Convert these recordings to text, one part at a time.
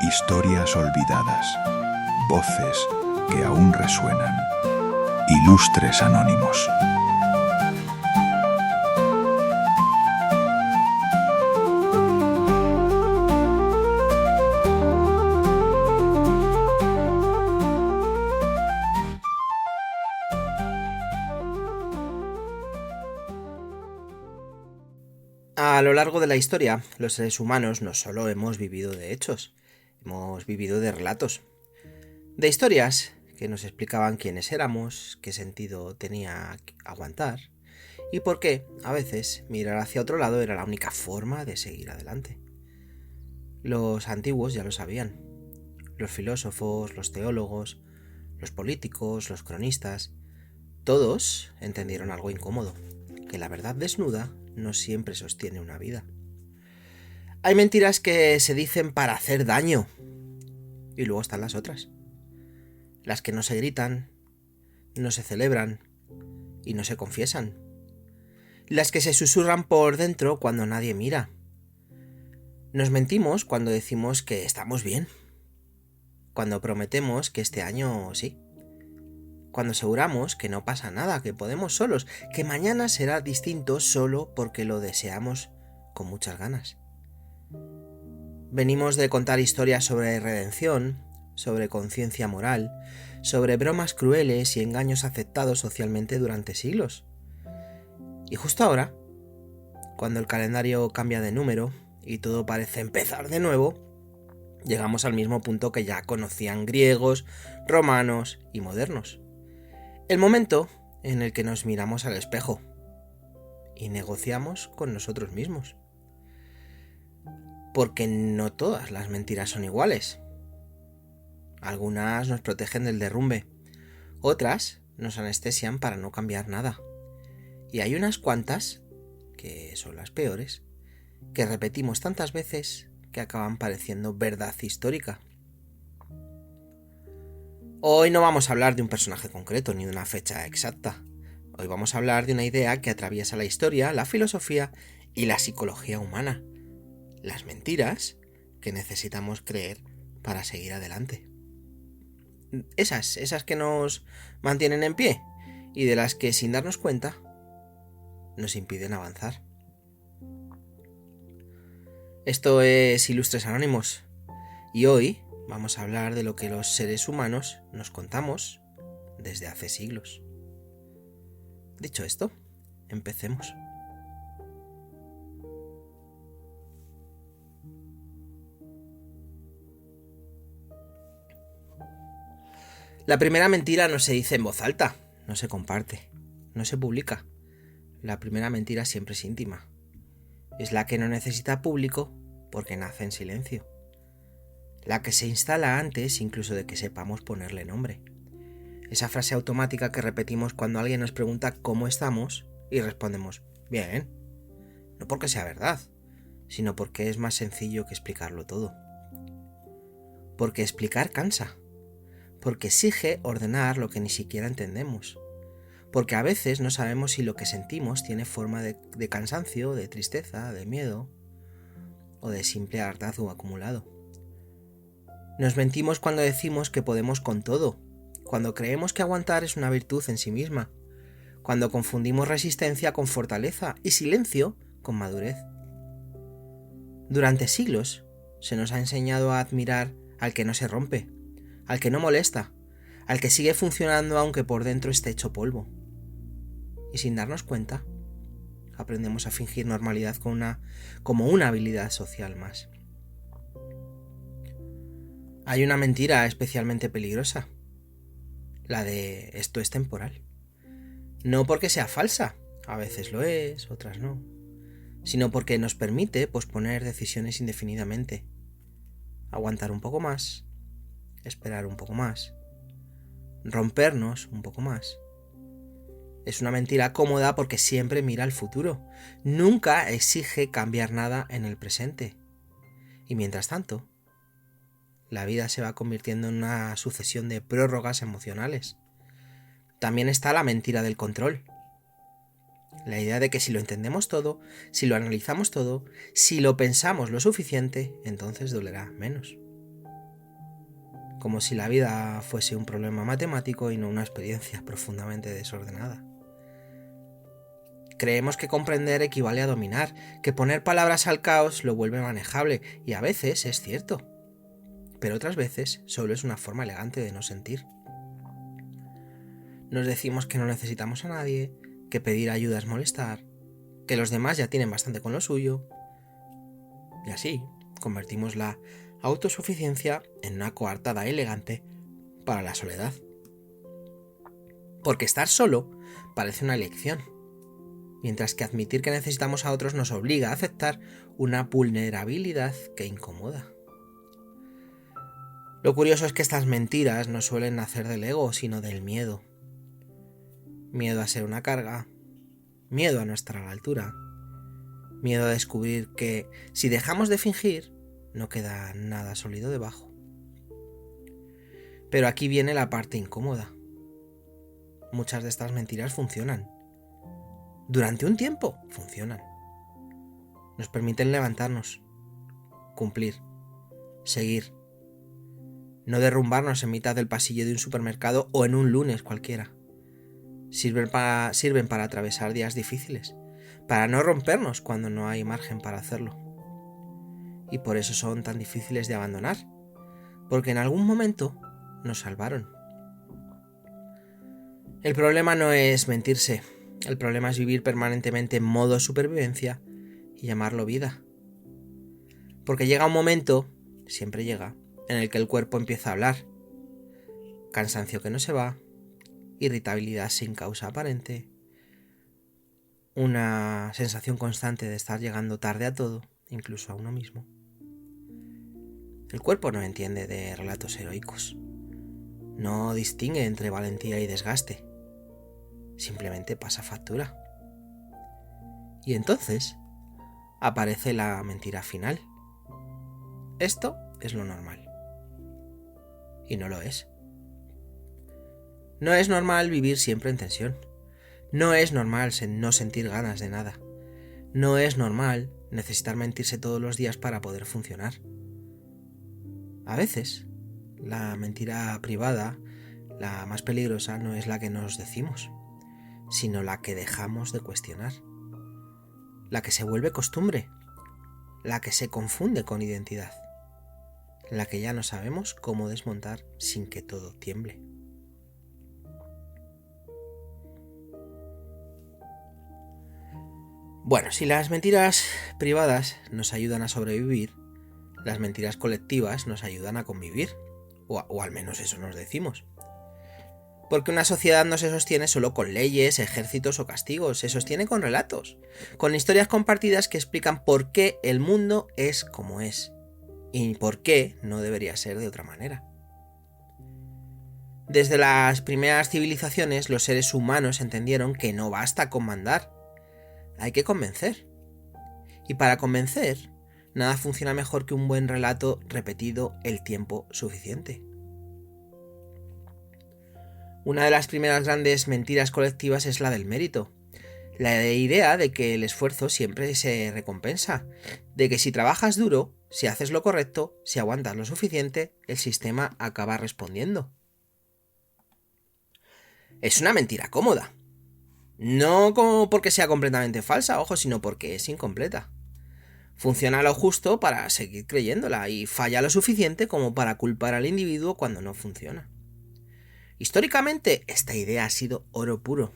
Historias olvidadas, voces que aún resuenan. Ilustres Anónimos. A lo largo de la historia, los seres humanos no solo hemos vivido de hechos, hemos vivido de relatos, de historias que nos explicaban quiénes éramos, qué sentido tenía aguantar y por qué, a veces, mirar hacia otro lado era la única forma de seguir adelante. Los antiguos ya lo sabían. Los filósofos, los teólogos, los políticos, los cronistas, todos entendieron algo incómodo, que la verdad desnuda no siempre sostiene una vida. Hay mentiras que se dicen para hacer daño, y luego están las otras. Las que no se gritan, no se celebran y no se confiesan. Las que se susurran por dentro cuando nadie mira. Nos mentimos cuando decimos que estamos bien. Cuando prometemos que este año sí. Cuando aseguramos que no pasa nada, que podemos solos, que mañana será distinto solo porque lo deseamos con muchas ganas. Venimos de contar historias sobre redención, sobre conciencia moral, sobre bromas crueles y engaños aceptados socialmente durante siglos. Y justo ahora, cuando el calendario cambia de número y todo parece empezar de nuevo, llegamos al mismo punto que ya conocían griegos, romanos y modernos. El momento en el que nos miramos al espejo y negociamos con nosotros mismos. Porque no todas las mentiras son iguales. Algunas nos protegen del derrumbe, otras nos anestesian para no cambiar nada. Y hay unas cuantas, que son las peores, que repetimos tantas veces que acaban pareciendo verdad histórica. Hoy no vamos a hablar de un personaje concreto ni de una fecha exacta. Hoy vamos a hablar de una idea que atraviesa la historia, la filosofía y la psicología humana. Las mentiras que necesitamos creer para seguir adelante. Esas que nos mantienen en pie y de las que sin darnos cuenta nos impiden avanzar. Esto es Ilustres Anónimos y hoy vamos a hablar de lo que los seres humanos nos contamos desde hace siglos. Dicho esto, empecemos. La primera mentira no se dice en voz alta, no se comparte, no se publica. La primera mentira siempre es íntima. Es la que no necesita público porque nace en silencio. La que se instala antes incluso de que sepamos ponerle nombre. Esa frase automática que repetimos cuando alguien nos pregunta cómo estamos y respondemos, bien. No porque sea verdad, sino porque es más sencillo que explicarlo todo. Porque explicar cansa. Porque exige ordenar lo que ni siquiera entendemos. Porque a veces no sabemos si lo que sentimos tiene forma de cansancio, de tristeza, de miedo o de simple hartazgo acumulado. Nos mentimos cuando decimos que podemos con todo, cuando creemos que aguantar es una virtud en sí misma, cuando confundimos resistencia con fortaleza y silencio con madurez. Durante siglos se nos ha enseñado a admirar al que no se rompe, al que no molesta, al que sigue funcionando aunque por dentro esté hecho polvo. Y sin darnos cuenta, aprendemos a fingir normalidad como una habilidad social más. Hay una mentira especialmente peligrosa, la de esto es temporal. No porque sea falsa, a veces lo es, otras no, sino porque nos permite posponer decisiones indefinidamente, aguantar un poco más, esperar un poco más, rompernos un poco más. Es una mentira cómoda porque siempre mira al futuro, nunca exige cambiar nada en el presente. Y mientras tanto, la vida se va convirtiendo en una sucesión de prórrogas emocionales. También está la mentira del control. La idea de que si lo entendemos todo, si lo analizamos todo, si lo pensamos lo suficiente, entonces dolerá menos. como si la vida fuese un problema matemático y no una experiencia profundamente desordenada. Creemos que comprender equivale a dominar, que poner palabras al caos lo vuelve manejable, y a veces es cierto, pero otras veces solo es una forma elegante de no sentir. Nos decimos que no necesitamos a nadie, que pedir ayuda es molestar, que los demás ya tienen bastante con lo suyo, y así convertimos la autosuficiencia en una coartada elegante para la soledad. Porque estar solo parece una elección, mientras que admitir que necesitamos a otros nos obliga a aceptar una vulnerabilidad que incomoda. Lo curioso es que estas mentiras no suelen nacer del ego, sino del miedo. Miedo a ser una carga, miedo a no estar a la altura, miedo a descubrir que si dejamos de fingir, no queda nada sólido debajo. Pero aquí viene la parte incómoda. Muchas de estas mentiras funcionan. Durante un tiempo funcionan. Nos permiten levantarnos, cumplir, seguir. No derrumbarnos en mitad del pasillo de un supermercado o en un lunes cualquiera. Sirven para atravesar días difíciles, para no rompernos cuando no hay margen para hacerlo. Y por eso son tan difíciles de abandonar, porque en algún momento nos salvaron. El problema no es mentirse, el problema es vivir permanentemente en modo supervivencia y llamarlo vida. Porque llega un momento, siempre llega, en el que el cuerpo empieza a hablar. Cansancio que no se va, irritabilidad sin causa aparente, una sensación constante de estar llegando tarde a todo, incluso a uno mismo. El cuerpo no entiende de relatos heroicos, no distingue entre valentía y desgaste, simplemente pasa factura. Y entonces aparece la mentira final. Esto es lo normal. Y no lo es. No es normal vivir siempre en tensión. No es normal no sentir ganas de nada. No es normal necesitar mentirse todos los días para poder funcionar. A veces, la mentira privada, la más peligrosa, no es la que nos decimos, sino la que dejamos de cuestionar. La que se vuelve costumbre, la que se confunde con identidad, la que ya no sabemos cómo desmontar sin que todo tiemble. Bueno, si las mentiras privadas nos ayudan a sobrevivir, las mentiras colectivas nos ayudan a convivir, o al menos eso nos decimos. Porque una sociedad no se sostiene solo con leyes, ejércitos o castigos, se sostiene con relatos, con historias compartidas que explican por qué el mundo es como es, y por qué no debería ser de otra manera. Desde las primeras civilizaciones, los seres humanos entendieron que no basta con mandar, hay que convencer. Y para convencer, nada funciona mejor que un buen relato repetido el tiempo suficiente. Una de las primeras grandes mentiras colectivas es la del mérito. La idea de que el esfuerzo siempre se recompensa, de que si trabajas duro, si haces lo correcto, si aguantas lo suficiente, el sistema acaba respondiendo. Es una mentira cómoda. No como porque sea completamente falsa, ojo, sino porque es incompleta. Funciona lo justo para seguir creyéndola y falla lo suficiente como para culpar al individuo cuando no funciona. Históricamente, esta idea ha sido oro puro.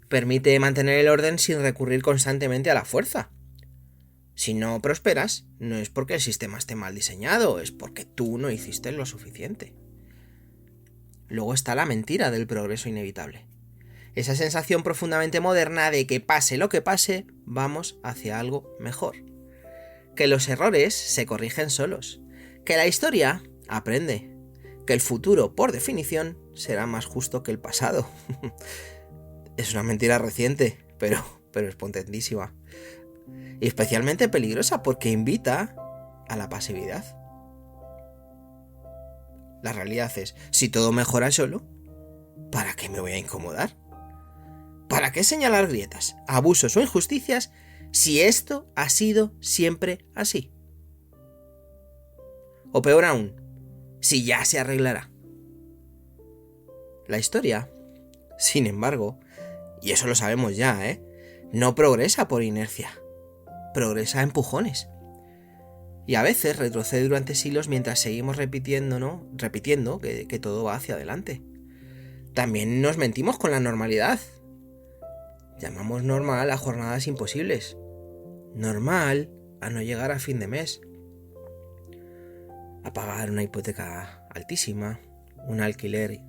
Permite mantener el orden sin recurrir constantemente a la fuerza. Si no prosperas, no es porque el sistema esté mal diseñado, es porque tú no hiciste lo suficiente. Luego está la mentira del progreso inevitable. Esa sensación profundamente moderna de que pase lo que pase, vamos hacia algo mejor. Que los errores se corrigen solos. Que la historia aprende. Que el futuro, por definición, será más justo que el pasado. Es una mentira reciente, pero es potentísima. Y especialmente peligrosa porque invita a la pasividad. La realidad es, si todo mejora solo, ¿para qué me voy a incomodar? ¿Para qué señalar grietas, abusos o injusticias si esto ha sido siempre así? O peor aún, si ya se arreglará. La historia, sin embargo, y eso lo sabemos ya, no progresa por inercia, progresa a empujones. Y a veces retrocede durante siglos mientras seguimos repitiendo que todo va hacia adelante. También nos mentimos con la normalidad. Llamamos normal a jornadas imposibles. Normal a no llegar a fin de mes. A pagar una hipoteca altísima, un alquiler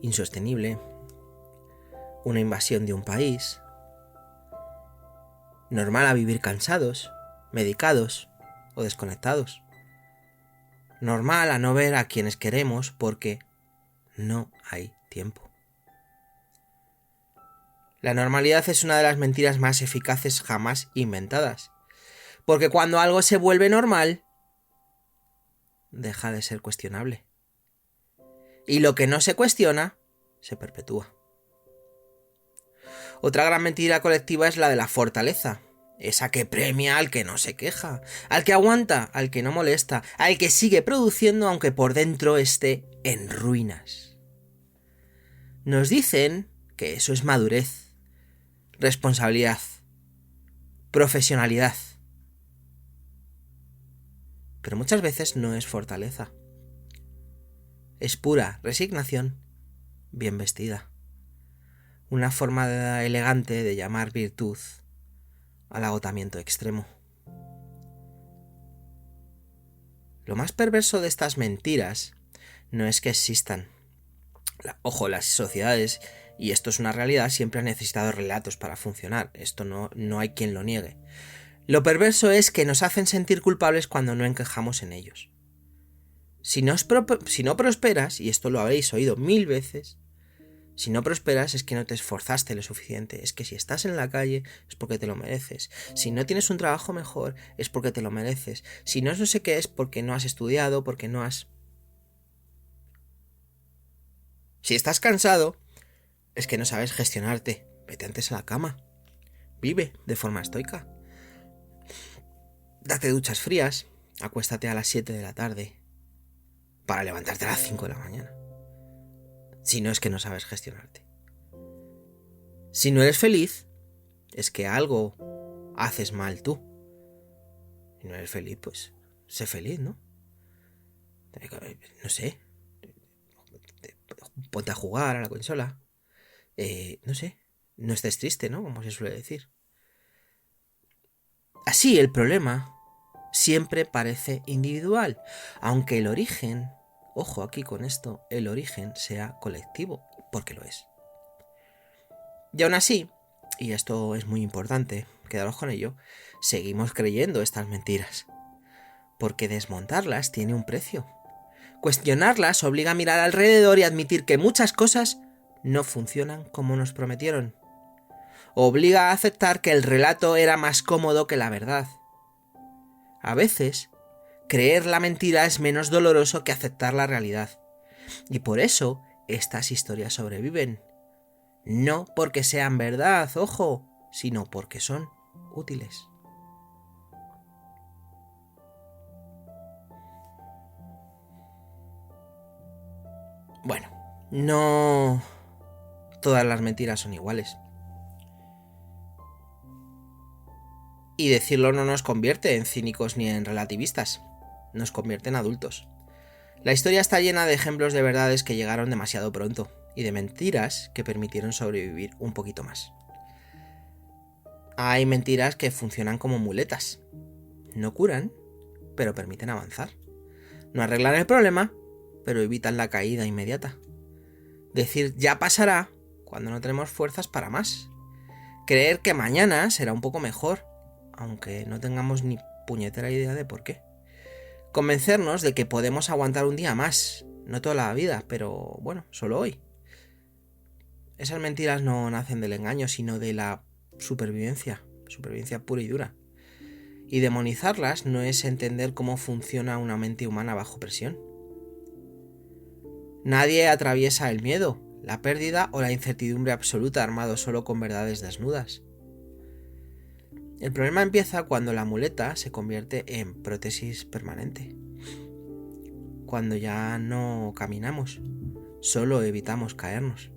insostenible, una invasión de un país. Normal a vivir cansados, medicados o desconectados. Normal a no ver a quienes queremos porque no hay tiempo. La normalidad es una de las mentiras más eficaces jamás inventadas, porque cuando algo se vuelve normal, deja de ser cuestionable. Y lo que no se cuestiona, se perpetúa. Otra gran mentira colectiva es la de la fortaleza. Esa que premia al que no se queja, al que aguanta, al que no molesta, al que sigue produciendo aunque por dentro esté en ruinas. Nos dicen que eso es madurez, responsabilidad, profesionalidad. Pero muchas veces no es fortaleza. Es pura resignación bien vestida. Una forma elegante de llamar virtud al agotamiento extremo. Lo más perverso de estas mentiras no es que existan. Las sociedades, y esto es una realidad, siempre han necesitado relatos para funcionar. Esto no hay quien lo niegue. Lo perverso es que nos hacen sentir culpables cuando no encajamos en ellos. Si no prosperas, y esto lo habréis oído 1000 veces, si no prosperas es que no te esforzaste lo suficiente, es que si estás en la calle es porque te lo mereces, si no tienes un trabajo mejor es porque te lo mereces, si no sé qué es porque no has estudiado, porque no has... Si estás cansado es que no sabes gestionarte, vete antes a la cama, vive de forma estoica, date duchas frías, acuéstate a las 7 de la tarde para levantarte a las 5 de la mañana. Si no es que no sabes gestionarte. Si no eres feliz, es que algo haces mal tú. Si no eres feliz, pues sé feliz, ¿no? No sé. Ponte a jugar a la consola. No sé. No estés triste, ¿no? Como se suele decir. Así el problema siempre parece individual, aunque el origen, ojo aquí con esto, el origen sea colectivo, porque lo es. Y aún así, y esto es muy importante, quedaros con ello, seguimos creyendo estas mentiras, porque desmontarlas tiene un precio. Cuestionarlas obliga a mirar alrededor y admitir que muchas cosas no funcionan como nos prometieron. Obliga a aceptar que el relato era más cómodo que la verdad. A veces, creer la mentira es menos doloroso que aceptar la realidad. Y por eso, estas historias sobreviven. No porque sean verdad, ojo, sino porque son útiles. Bueno, no todas las mentiras son iguales. Y decirlo no nos convierte en cínicos ni en relativistas, nos convierte en adultos. La historia está llena de ejemplos de verdades que llegaron demasiado pronto y de mentiras que permitieron sobrevivir un poquito más. Hay mentiras que funcionan como muletas. No curan, pero permiten avanzar. No arreglan el problema, pero evitan la caída inmediata. Decir ya pasará cuando no tenemos fuerzas para más. Creer que mañana será un poco mejor, aunque no tengamos ni puñetera idea de por qué. Convencernos de que podemos aguantar un día más, no toda la vida, pero bueno, solo hoy. Esas mentiras no nacen del engaño, sino de la supervivencia pura y dura. Y demonizarlas no es entender cómo funciona una mente humana bajo presión. Nadie atraviesa el miedo, la pérdida o la incertidumbre absoluta armado solo con verdades desnudas. El problema empieza cuando la muleta se convierte en prótesis permanente. cuando ya no caminamos, solo evitamos caernos.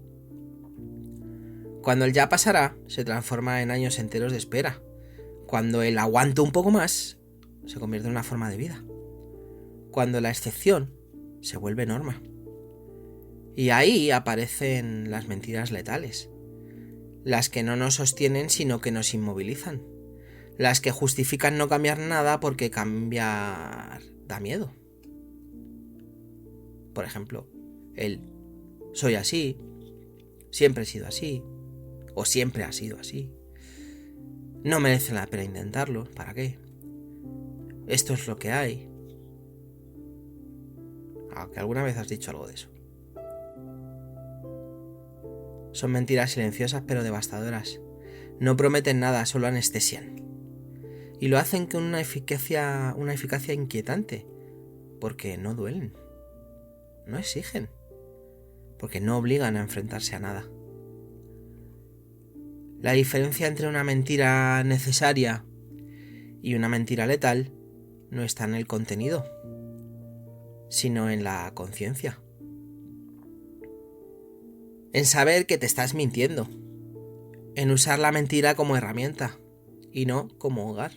Cuando el ya pasará se transforma en años enteros de espera. Cuando el aguanto un poco más se convierte en una forma de vida. Cuando la excepción se vuelve norma. Y ahí aparecen las mentiras letales. Las que no nos sostienen sino que nos inmovilizan. Las que justifican no cambiar nada porque cambiar da miedo. Por ejemplo, el soy así, siempre he sido así, o siempre ha sido así. No merece la pena intentarlo, ¿para qué? Esto es lo que hay. Aunque alguna vez has dicho algo de eso. Son mentiras silenciosas pero devastadoras. No prometen nada, solo anestesian. Y lo hacen con una eficacia inquietante, porque no duelen, no exigen, porque no obligan a enfrentarse a nada. La diferencia entre una mentira necesaria y una mentira letal no está en el contenido, sino en la conciencia. En saber que te estás mintiendo, en usar la mentira como herramienta y no como hogar.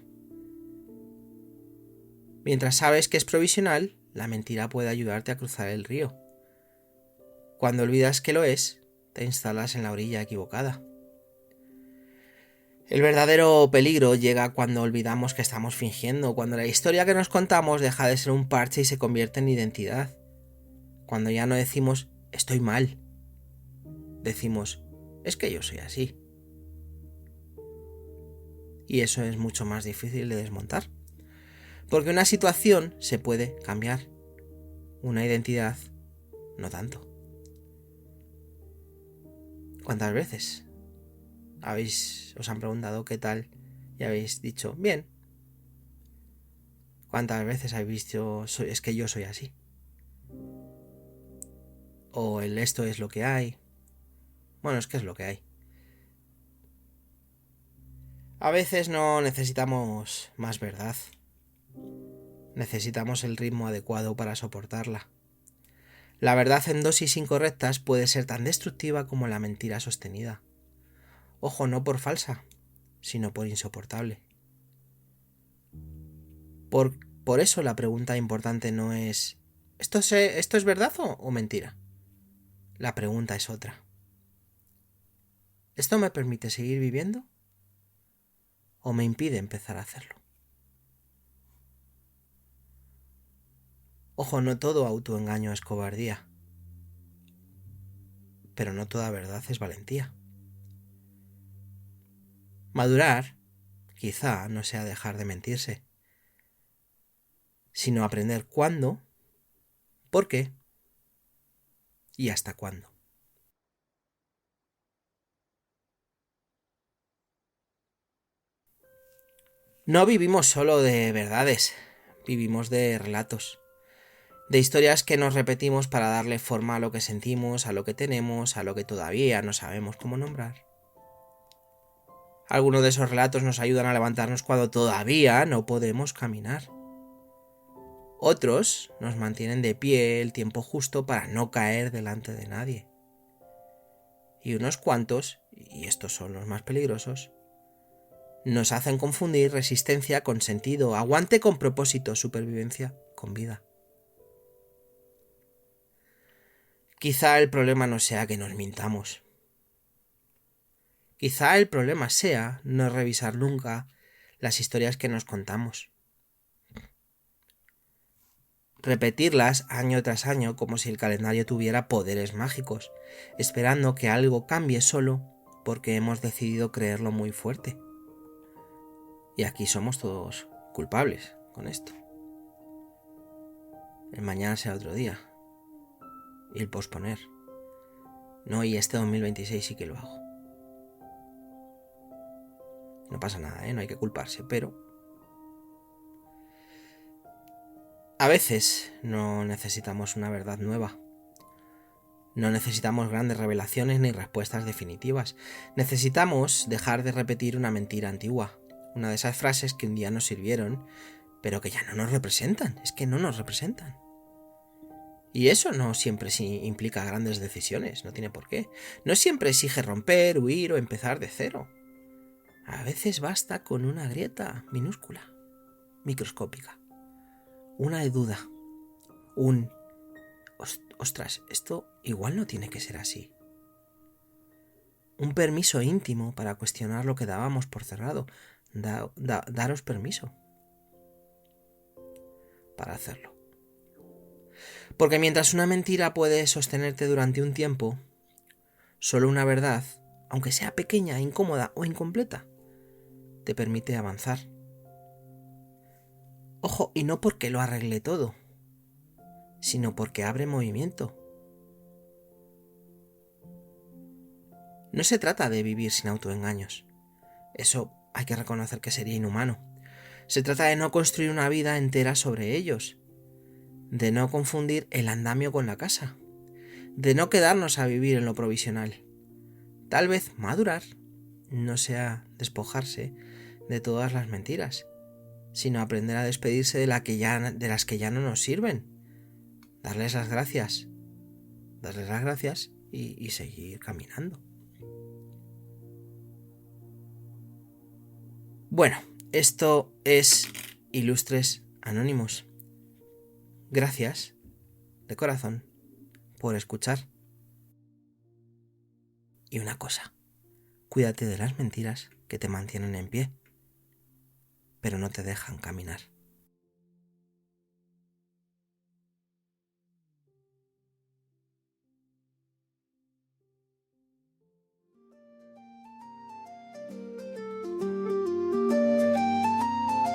Mientras sabes que es provisional, la mentira puede ayudarte a cruzar el río. Cuando olvidas que lo es, te instalas en la orilla equivocada. El verdadero peligro llega cuando olvidamos que estamos fingiendo, cuando la historia que nos contamos deja de ser un parche y se convierte en identidad. Cuando ya no decimos estoy mal, decimos es que yo soy así. Y eso es mucho más difícil de desmontar. Porque una situación se puede cambiar, una identidad no tanto. ¿Cuántas veces os han preguntado qué tal y habéis dicho bien? ¿Cuántas veces habéis visto es que yo soy así? O el esto es lo que hay. Bueno, es que es lo que hay. A veces no necesitamos más verdad. Necesitamos el ritmo adecuado para soportarla. La verdad en dosis incorrectas puede ser tan destructiva como la mentira sostenida. Ojo, no por falsa, sino por insoportable. Por eso la pregunta importante no es ¿esto es verdad o mentira? La pregunta es otra. ¿Esto me permite seguir viviendo? ¿O me impide empezar a hacerlo? Ojo, no todo autoengaño es cobardía. Pero no toda verdad es valentía. Madurar, quizá, no sea dejar de mentirse, sino aprender cuándo, por qué y hasta cuándo. No vivimos solo de verdades, vivimos de relatos, de historias que nos repetimos para darle forma a lo que sentimos, a lo que tenemos, a lo que todavía no sabemos cómo nombrar. Algunos de esos relatos nos ayudan a levantarnos cuando todavía no podemos caminar. Otros nos mantienen de pie el tiempo justo para no caer delante de nadie. Y unos cuantos, y estos son los más peligrosos, nos hacen confundir resistencia con sentido, aguante con propósito, supervivencia con vida. Quizá el problema no sea que nos mintamos. Quizá el problema sea no revisar nunca las historias que nos contamos. Repetirlas año tras año como si el calendario tuviera poderes mágicos, esperando que algo cambie solo porque hemos decidido creerlo muy fuerte. Y aquí somos todos culpables con esto. El mañana será otro día. Y el posponer. No, y este 2026 sí que lo hago. No pasa nada, no hay que culparse, pero a veces no necesitamos una verdad nueva. No necesitamos grandes revelaciones ni respuestas definitivas. Necesitamos dejar de repetir una mentira antigua. Una de esas frases que un día nos sirvieron, pero que ya no nos representan. Es que no nos representan. Y eso no siempre implica grandes decisiones, no tiene por qué. No siempre exige romper, huir o empezar de cero. A veces basta con una grieta minúscula, microscópica, una duda, ostras, esto igual no tiene que ser así. Un permiso íntimo para cuestionar lo que dábamos por cerrado. Daros permiso para hacerlo. Porque mientras una mentira puede sostenerte durante un tiempo, solo una verdad, aunque sea pequeña, incómoda o incompleta, te permite avanzar. Ojo, y no porque lo arregle todo, sino porque abre movimiento. No se trata de vivir sin autoengaños. Eso hay que reconocer que sería inhumano. Se trata de no construir una vida entera sobre ellos, de no confundir el andamio con la casa, de no quedarnos a vivir en lo provisional. Tal vez madurar no sea despojarse de todas las mentiras, sino aprender a despedirse de las que ya no nos sirven. Darles las gracias y seguir caminando. Bueno, esto es Ilustres Anónimos. Gracias, de corazón, por escuchar. Y una cosa, cuídate de las mentiras que te mantienen en pie, pero no te dejan caminar.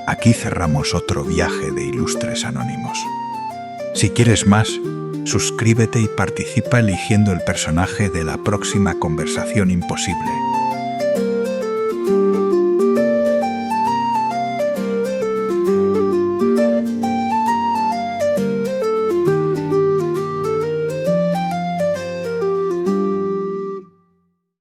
Aquí cerramos otro viaje de Ilustres Anónimos. Si quieres más, suscríbete y participa eligiendo el personaje de la próxima conversación imposible.